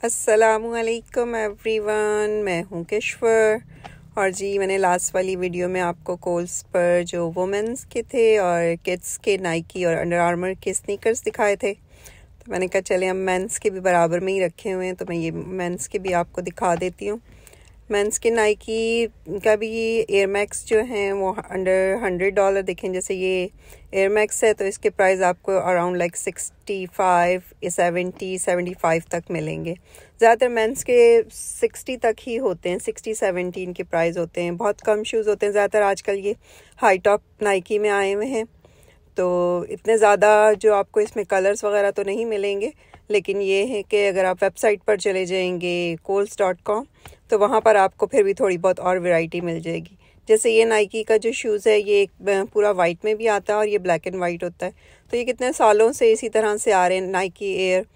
अस्सलामुअलैकुम एवरीवन, मैं हूँ किश्वर। और जी मैंने लास्ट वाली वीडियो में आपको कोल्स पर जो वुमेंस के थे और किड्स के नाइकी और अंडर आर्मर के स्नीकर्स दिखाए थे, तो मैंने कहा चले हम मेंस के भी बराबर में ही रखे हुए हैं, तो मैं ये मेंस के भी आपको दिखा देती हूँ। मेंस के नाइकी का भी एयर मैक्स जो हैं वो अंडर $100 देखें। जैसे ये एयर मैक्स है तो इसके प्राइस आपको अराउंड लाइक 65, 70, 75 तक मिलेंगे। ज़्यादातर मेंस के 60 तक ही होते हैं, 60-70 इनके प्राइस होते हैं। बहुत कम शूज़ होते हैं, ज़्यादातर आजकल ये हाई टॉप नाइकी में आए हुए हैं, तो इतने ज़्यादा जो आपको इसमें कलर्स वगैरह तो नहीं मिलेंगे। लेकिन ये है कि अगर आप वेबसाइट पर चले जाएंगे kohls.com, तो वहाँ पर आपको फिर भी थोड़ी बहुत और वैरायटी मिल जाएगी। जैसे ये नाइकी का जो शूज़ है ये एक पूरा वाइट में भी आता है और ये ब्लैक एंड वाइट होता है। तो ये कितने सालों से इसी तरह से आ रहे हैं नाइकी एयर।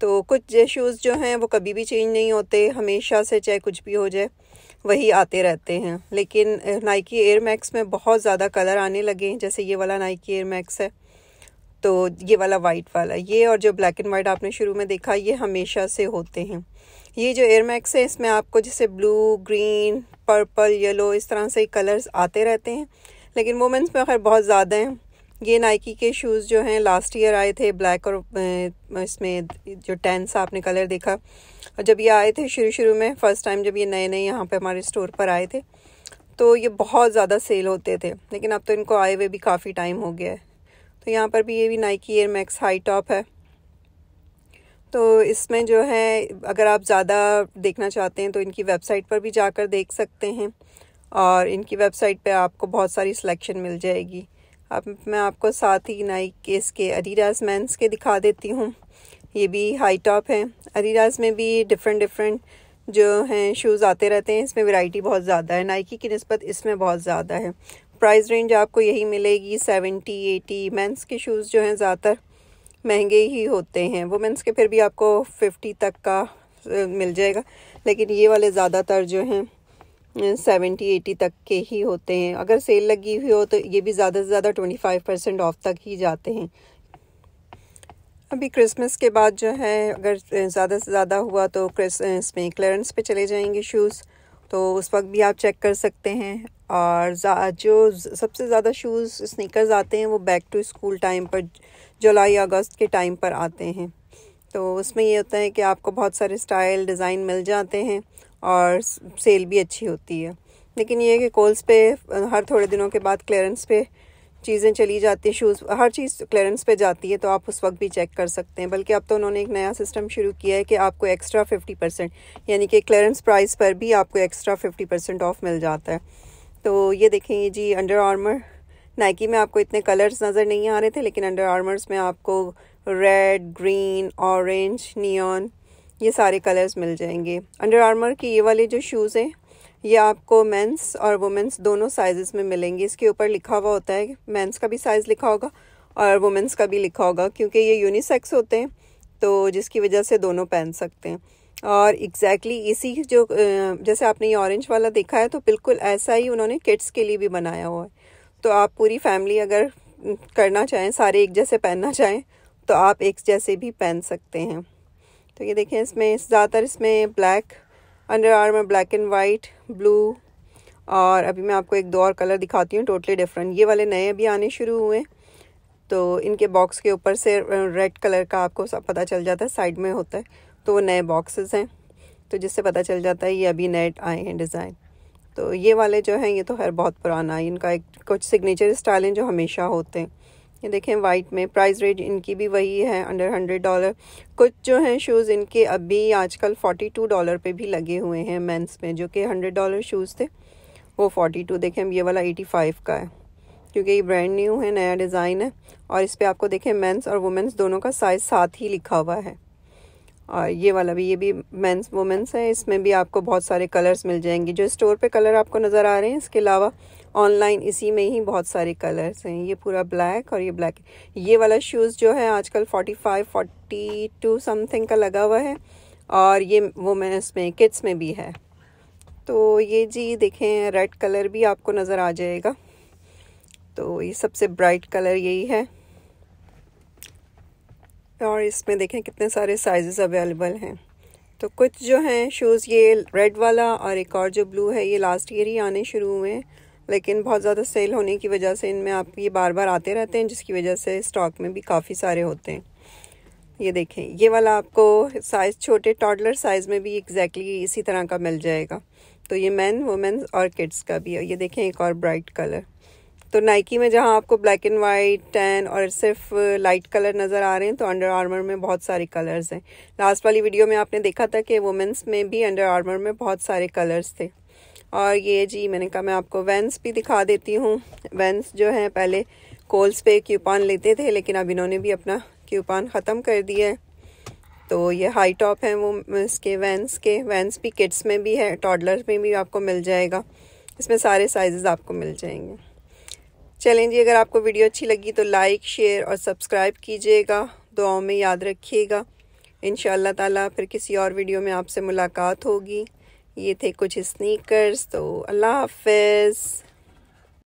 तो कुछ शूज़ जो हैं वो कभी भी चेंज नहीं होते, हमेशा से चाहे कुछ भी हो जाए वही आते रहते हैं। लेकिन नाइकी एयर मैक्स में बहुत ज़्यादा कलर आने लगे हैं। जैसे ये वाला नाइकी एयर मैक्स है, तो ये वाला वाइट वाला, ये और जो ब्लैक एंड वाइट आपने शुरू में देखा, ये हमेशा से होते हैं। ये जो एयर मैक्स है इसमें आपको जैसे ब्लू, ग्रीन, पर्पल, येलो इस तरह से कलर्स आते रहते हैं, लेकिन वुमेंस में खैर बहुत ज़्यादा हैं। ये नाइकी के शूज़ जो हैं लास्ट ईयर आए थे, ब्लैक और इसमें जो टैन सा आपने कलर देखा। और जब ये आए थे शुरू में फर्स्ट टाइम, जब ये नए नए यहाँ पे हमारे स्टोर पर आए थे, तो ये बहुत ज़्यादा सेल होते थे, लेकिन अब तो इनको आए हुए भी काफ़ी टाइम हो गया है। तो यहाँ पर भी ये भी Nike air max high top है। तो इसमें जो है अगर आप ज़्यादा देखना चाहते हैं तो इनकी वेबसाइट पर भी जाकर देख सकते हैं, और इनकी वेबसाइट पे आपको बहुत सारी सिलेक्शन मिल जाएगी। अब मैं आपको साथ ही नाइकी इसके एडिडास मेंस के दिखा देती हूँ। ये भी हाई टॉप हैं। एडिडास में भी डिफरेंट जो हैं शूज़ आते रहते हैं। इसमें वैरायटी बहुत ज़्यादा है, नाइकी की निस्बत इसमें बहुत ज़्यादा है। प्राइस रेंज आपको यही मिलेगी 70-80। मेंस के शूज़ जो हैं ज़्यादातर महंगे ही होते हैं, वुमेंस के फिर भी आपको 50 तक का मिल जाएगा, लेकिन ये वाले ज़्यादातर जो हैं 70-80 तक के ही होते हैं। अगर सेल लगी हुई हो तो ये भी ज़्यादा से ज़्यादा 25% ऑफ तक ही जाते हैं। अभी क्रिसमस के बाद जो है अगर ज़्यादा से ज़्यादा हुआ तो इसमें क्लियरेंस पे चले जाएंगे शूज़, तो उस वक्त भी आप चेक कर सकते हैं। और जो सबसे ज़्यादा शूज़ स्नीकर्स आते हैं वो बैक टू स्कूल टाइम पर, जुलाई अगस्त के टाइम पर आते हैं। तो उसमें ये होता है कि आपको बहुत सारे स्टाइल डिज़ाइन मिल जाते हैं और सेल भी अच्छी होती है। लेकिन ये है कि कोल्स पे हर थोड़े दिनों के बाद क्लियरेंस पे चीज़ें चली जाती हैं, शूज़ हर चीज़ क्लियरेंस पे जाती है, तो आप उस वक्त भी चेक कर सकते हैं। बल्कि अब तो उन्होंने एक नया सिस्टम शुरू किया है कि आपको एक्स्ट्रा 50%, यानी कि क्लियरेंस प्राइस पर भी आपको एक्स्ट्रा 50% ऑफ मिल जाता है। तो ये देखें, ये जी अंडर आर्मर, नाइकी में आपको इतने कलर्स नज़र नहीं आ रहे थे, लेकिन अंडर आर्मर्स में आपको रेड, ग्रीन, ऑरेंज, नियॉन, ये सारे कलर्स मिल जाएंगे। अंडर आर्मर के ये वाले जो शूज़ हैं ये आपको मेंस और वुमेंस दोनों साइज़ में मिलेंगे। इसके ऊपर लिखा हुआ होता है, मेंस का भी साइज़ लिखा होगा और वुमेंस का भी लिखा होगा, क्योंकि ये यूनिसेक्स होते हैं, तो जिसकी वजह से दोनों पहन सकते हैं। और एग्जैक्टली इसी जो जैसे आपने ये ऑरेंज वाला देखा है, तो बिल्कुल ऐसा ही उन्होंने किड्स के लिए भी बनाया हुआ है। तो आप पूरी फैमिली अगर करना चाहें, सारे एक जैसे पहनना चाहें, तो आप एक जैसे भी पहन सकते हैं। तो ये देखें, इसमें ज़्यादातर इसमें black, under armour black and white, blue, और अभी मैं आपको एक दो और कलर दिखाती हूँ टोटली डिफरेंट। ये वाले नए अभी आने शुरू हुए, तो इनके बॉक्स के ऊपर से रेड कलर का आपको सब पता चल जाता है, साइड में होता है, तो वो नए बॉक्सेस हैं, तो जिससे पता चल जाता है ये अभी नए आए हैं डिज़ाइन। तो ये वाले जो हैं ये तो खैर बहुत पुराना है, इनका एक कुछ सिग्नेचर स्टाइल हैं जो हमेशा होते हैं। ये देखें वाइट में, प्राइस रेंज इनकी भी वही है, अंडर $100। कुछ जो हैं शूज़ इनके अभी आजकल $42 पे भी लगे हुए हैं मेंस में, जो कि $100 शूज़ थे वो 42। देखें ये वाला 85 का है, क्योंकि ये ब्रांड न्यू है, नया डिज़ाइन है, और इस पर आपको देखें मेंस और वुमेंस दोनों का साइज़ साथ ही लिखा हुआ है। और ये वाला भी, ये भी मेंस वुमेंस है, इसमें भी आपको बहुत सारे कलर्स मिल जाएंगे। जो स्टोर पे कलर आपको नज़र आ रहे हैं, इसके अलावा ऑनलाइन इसी में ही बहुत सारे कलर्स हैं। ये पूरा ब्लैक और ये ब्लैक। ये वाला शूज़ जो है आजकल 45-42 समथिंग का लगा हुआ है, और ये वुमेंस में किड्स में भी है। तो ये जी देखें, रेड कलर भी आपको नज़र आ जाएगा, तो ये सबसे ब्राइट कलर यही है। और इसमें देखें कितने सारे साइजेस अवेलेबल हैं। तो कुछ जो हैं शूज़, ये रेड वाला और एक और जो ब्लू है, ये लास्ट ईयर ही आने शुरू हुए हैं, लेकिन बहुत ज़्यादा सेल होने की वजह से इनमें आप ये बार बार आते रहते हैं, जिसकी वजह से स्टॉक में भी काफ़ी सारे होते हैं। ये देखें, ये वाला आपको साइज़ छोटे टॉडलर साइज़ में भी एग्जैक्टली इसी तरह का मिल जाएगा। तो ये मैन, वुमेन्स और किड्स का भी है। ये देखें एक और ब्राइट कलर। तो नाइकी में जहाँ आपको ब्लैक एंड वाइट, टैन और सिर्फ लाइट कलर नज़र आ रहे हैं, तो अंडर आर्मर में बहुत सारे कलर्स हैं। लास्ट वाली वीडियो में आपने देखा था कि वुमेन्स में भी अंडर आर्मर में बहुत सारे कलर्स थे। और ये जी मैंने कहा मैं आपको वैंस भी दिखा देती हूँ। वैंस जो है पहले कोल्स पे क्यूपॉन लेते थे, लेकिन अब इन्होंने भी अपना क्यूपॉन ख़त्म कर दिया है। तो ये हाई टॉप हैं वो इसके वैंस के। वैंस भी किड्स में भी है, टॉडलर्स में भी आपको मिल जाएगा। इसमें सारे साइजेस आपको मिल जाएंगे। चलें जी, अगर आपको वीडियो अच्छी लगी तो लाइक, शेयर और सब्सक्राइब कीजिएगा। दुआओं में याद रखिएगा। इंशाअल्लाह ताला फिर किसी और वीडियो में आपसे मुलाकात होगी। ये थे कुछ स्नीकर्स। तो अल्लाह हाफ़िज़।